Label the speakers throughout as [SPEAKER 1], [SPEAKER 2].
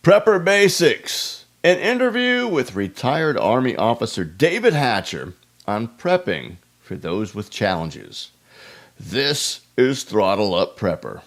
[SPEAKER 1] Prepper Basics, an interview with retired Army officer David Hatcher on prepping for those with challenges. This is Throttle Up Prepper.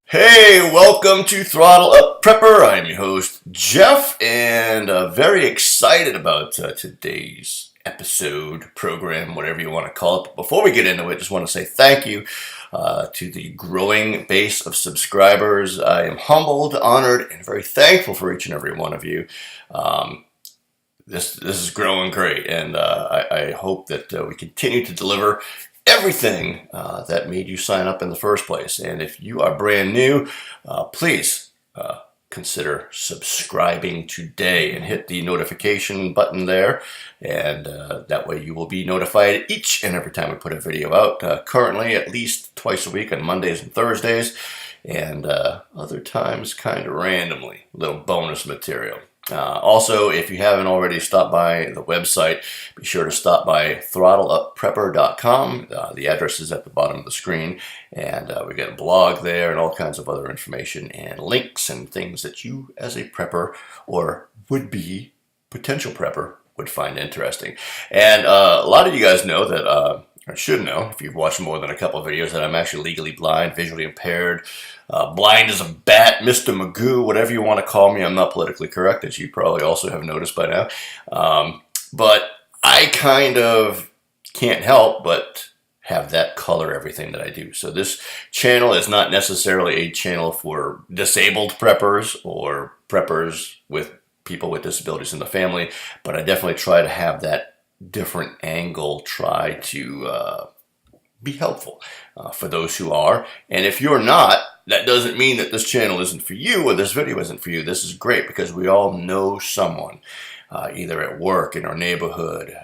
[SPEAKER 1] Hey, welcome to Throttle Up Prepper. I'm your host, Jeff, and very excited about today's episode, program, whatever you want to call it. But before we get into it, just want to say thank you to the growing base of subscribers. I am humbled, honored, and very thankful for each and every one of you. This is growing great, and I hope that we continue to deliver everything that made you sign up in the first place. And if you are brand new, please consider subscribing today and hit the notification button there, and that way you will be notified each and every time we put a video out, currently at least twice a week on Mondays and Thursdays, and other times kind of randomly, little bonus material. Also, if you haven't already stopped by the website, be sure to stop by throttleupprepper.com. The address is at the bottom of the screen, and we got a blog there and all kinds of other information and links and things that you as a prepper or would-be potential prepper would find interesting. And a lot of you guys know that, or should know, if you've watched more than a couple of videos, that I'm actually legally blind, visually impaired, blind as a bat, Mr. Magoo, whatever you want to call me. I'm not politically correct, as you probably also have noticed by now. But I kind of can't help but have that color everything that I do. So this channel is not necessarily a channel for disabled preppers or preppers with people with disabilities in the family, but I definitely try to have that different angle, try to be helpful for those who are. And if you're not, that doesn't mean that this channel isn't for you or this video isn't for you. This is great because we all know someone, either at work, in our neighborhood,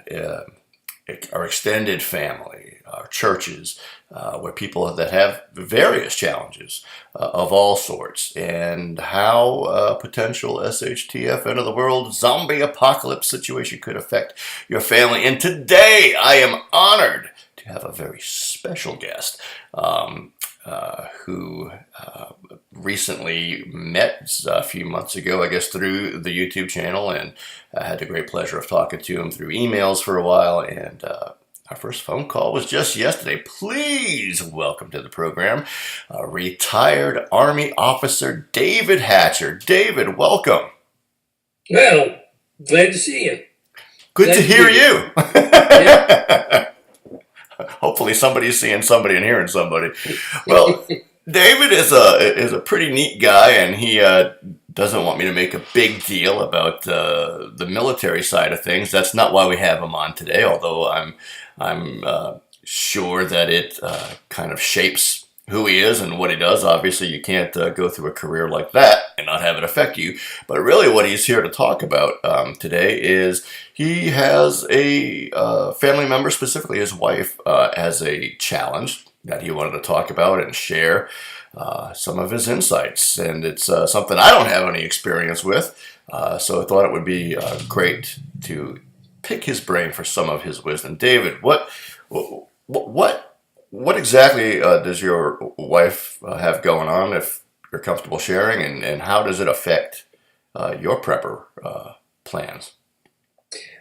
[SPEAKER 1] our extended family, our churches, where people that have various challenges of all sorts, and how potential SHTF, end of the world, zombie apocalypse situation could affect your family. And today I am honored to have a very special guest who recently met a few months ago, I guess, through the YouTube channel, and I had the great pleasure of talking to him through emails for a while, and our first phone call was just yesterday. Please welcome to the program retired Army officer David Hatcher. David, welcome.
[SPEAKER 2] Well, glad to see you.
[SPEAKER 1] Good to hear you. Yeah. Hopefully somebody's seeing somebody and hearing somebody. Well, David is a pretty neat guy, and he doesn't want me to make a big deal about the military side of things. That's not why we have him on today, although I'm sure that it kind of shapes who he is and what he does. Obviously, you can't go through a career like that and not have it affect you. But really what he's here to talk about today is he has a family member, specifically his wife, has a challenge that he wanted to talk about and share some of his insights. And it's something I don't have any experience with, so I thought it would be great to pick his brain for some of his wisdom. David, what exactly does your wife have going on, if you're comfortable sharing, and how does it affect your prepper plans?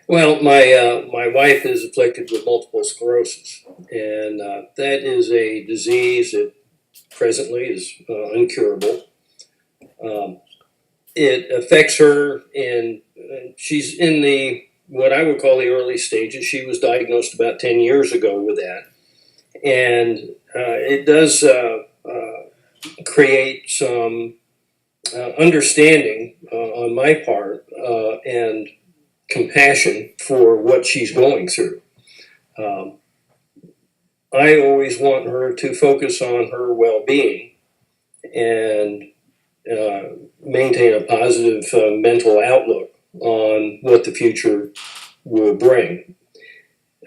[SPEAKER 2] Well, my wife is afflicted with multiple sclerosis, and that is a disease that presently is uncurable. It affects her, and she's in the what I would call the early stages. She was diagnosed about 10 years ago with that, and it does create some understanding on my part and compassion for what she's going through. I always want her to focus on her well-being and maintain a positive mental outlook on what the future will bring.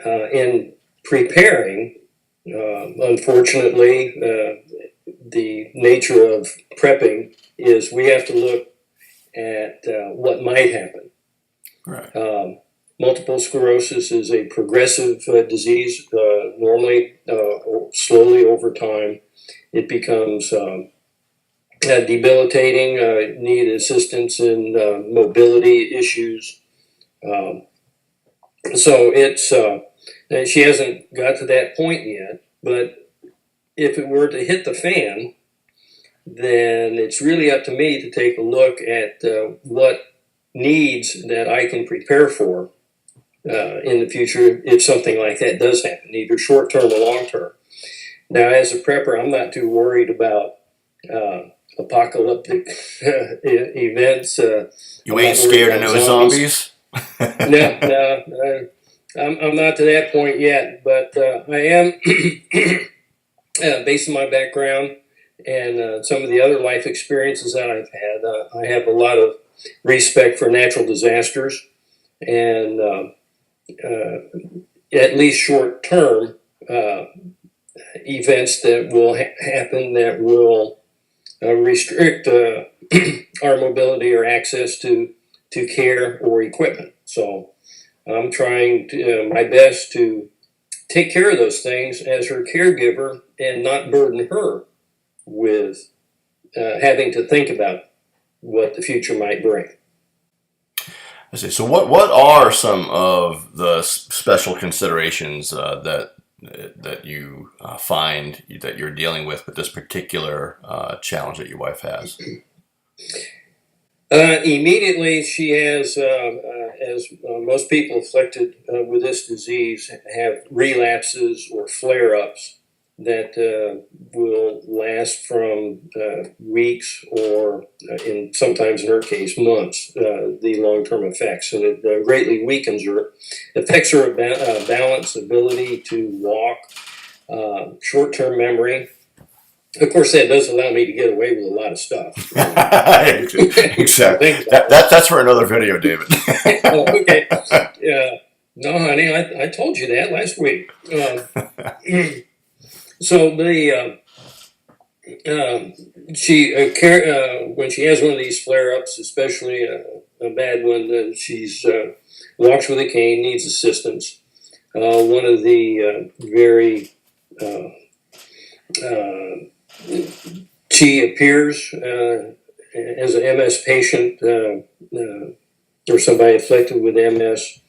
[SPEAKER 2] In preparing, unfortunately, the nature of prepping is we have to look at what might happen.
[SPEAKER 1] Right.
[SPEAKER 2] Multiple sclerosis is a progressive disease. Normally, slowly over time, it becomes debilitating, need assistance in mobility issues. So it's she hasn't got to that point yet, but if it were to hit the fan, then it's really up to me to take a look at what needs that I can prepare for in the future if something like that does happen, either short term or long term. Now, as a prepper, I'm not too worried about apocalyptic events.
[SPEAKER 1] You ain't scared of no zombies?
[SPEAKER 2] No, I'm not to that point yet, but I am, based on my background and some of the other life experiences that I've had, I have a lot of respect for natural disasters and at least short term events that will happen that will restrict our mobility or access to care or equipment. So I'm trying my best to take care of those things as her caregiver and not burden her with having to think about what the future might bring.
[SPEAKER 1] I see. So what are some of the special considerations that you find that you're dealing with this particular challenge that your wife has?
[SPEAKER 2] Immediately, she has, as most people afflicted with this disease, have relapses or flare-ups that will last from weeks or, sometimes in her case, months, the long-term effects. And it greatly weakens her, affects her balance, ability to walk, short-term memory. Of course, that does allow me to get away with a lot of stuff.
[SPEAKER 1] Exactly. That's for another video, David.
[SPEAKER 2] Oh, okay. No, honey, I told you that last week. So when she has one of these flare-ups, especially a bad one, she's walks with a cane, needs assistance. One of the very she appears as an MS patient or somebody afflicted with MS.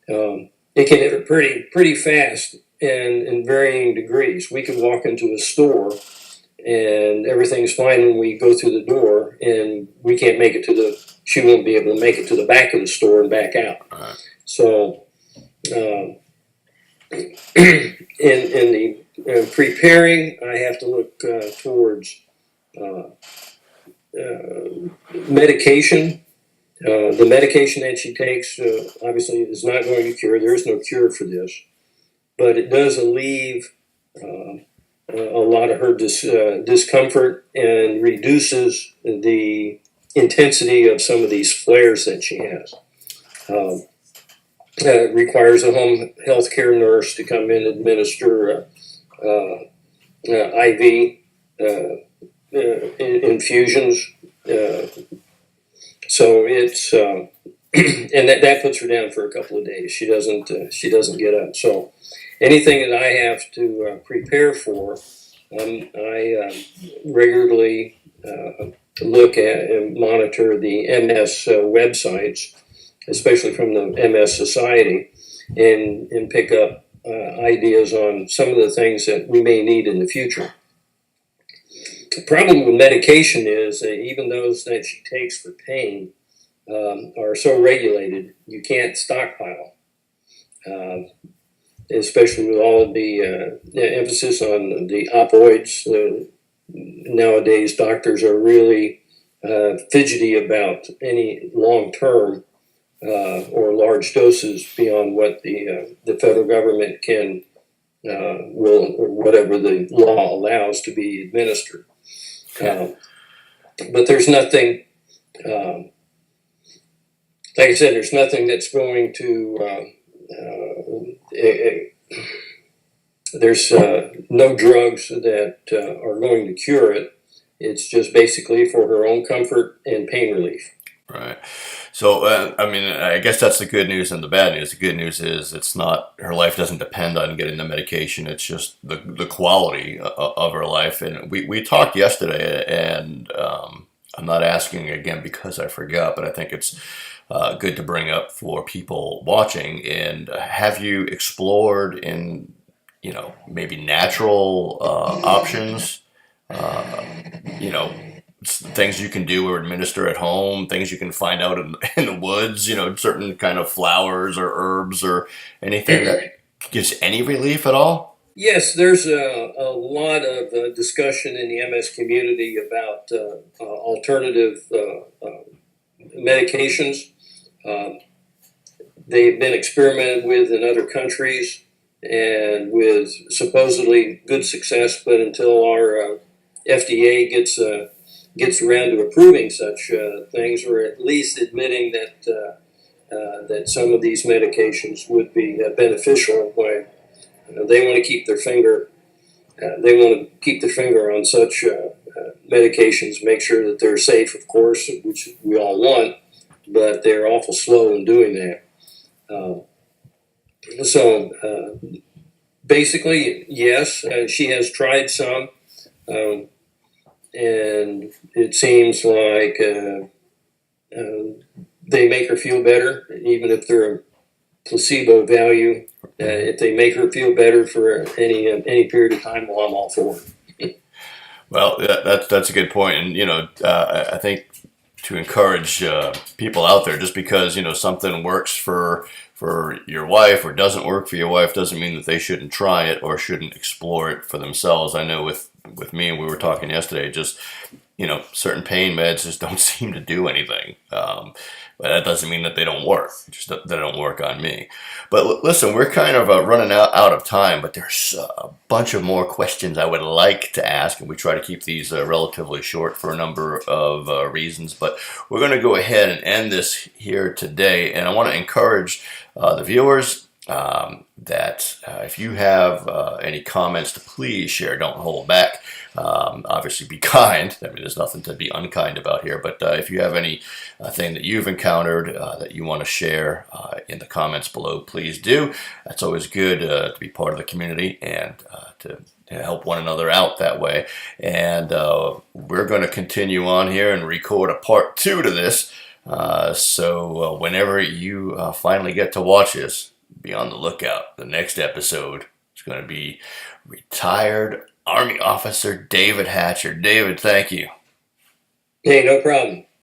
[SPEAKER 2] It can hit her pretty fast and in varying degrees. We can walk into a store and everything's fine when we go through the door, and we can't make it she won't be able to make it to the back of the store and back out.
[SPEAKER 1] Right.
[SPEAKER 2] So in the preparing, I have to look towards medication. The medication that she takes obviously is not going to cure. There is no cure for this, but it does alleviate a lot of her discomfort and reduces the intensity of some of these flares that she has. It requires a home health care nurse to come in and administer IV infusions. So it's and that puts her down for a couple of days. She doesn't get up. So anything that I have to prepare for, I regularly look at and monitor the MS websites, especially from the MS Society, and pick up ideas on some of the things that we may need in the future. The problem with medication is that even those that she takes for pain are so regulated, you can't stockpile, especially with all of the emphasis on the opioids. Nowadays, doctors are really fidgety about any long-term or large doses beyond what the federal government can will, or whatever the law allows to be administered. But there's nothing, like I said, there's nothing that's going to, there's no drugs that are going to cure it. It's just basically for her own comfort and pain relief.
[SPEAKER 1] Right. So, I mean, I guess that's the good news and the bad news. The good news is it's not, her life doesn't depend on getting the medication. It's just the quality of her life. And we talked yesterday, and I'm not asking again because I forgot, but I think it's good to bring up for people watching. And have you explored in, maybe natural options? Uh, you know, things you can do or administer at home, things you can find out in the woods, certain kind of flowers or herbs or anything that gives any relief at all?
[SPEAKER 2] Yes, there's a lot of discussion in the MS community about alternative medications. Um, they've been experimented with in other countries and with supposedly good success, but until our FDA gets around to approving such things, or at least admitting that some of these medications would be beneficial, they want to keep their finger. They want to keep their finger on such medications, make sure that they're safe, of course, which we all want, but they're awful slow in doing that. So basically, yes, she has tried some, and it seems like they make her feel better, even if they're a placebo value. If they make her feel better for any period of time, well, I'm all for it.
[SPEAKER 1] Well, that's a good point, and I think to encourage people out there, just because something works for your wife or doesn't work for your wife doesn't mean that they shouldn't try it or shouldn't explore it for themselves. I know with me, and we were talking yesterday, just certain pain meds just don't seem to do anything. But that doesn't mean that they don't work. Just that they don't work on me. But listen, we're kind of running out of time, but there's a bunch of more questions I would like to ask, and we try to keep these relatively short for a number of reasons. But we're going to go ahead and end this here today, and I want to encourage the viewers that if you have any comments, to please share. Don't hold back. Obviously, be kind. I mean, there's nothing to be unkind about here. But if you have any thing that you've encountered that you want to share in the comments below, please do. That's always good to be part of the community and to help one another out that way. And we're going to continue on here and record a part 2 to this. So whenever you finally get to watch this, be on the lookout. The next episode is going to be retired Army Officer David Hatcher. David, thank you.
[SPEAKER 2] Hey, no problem.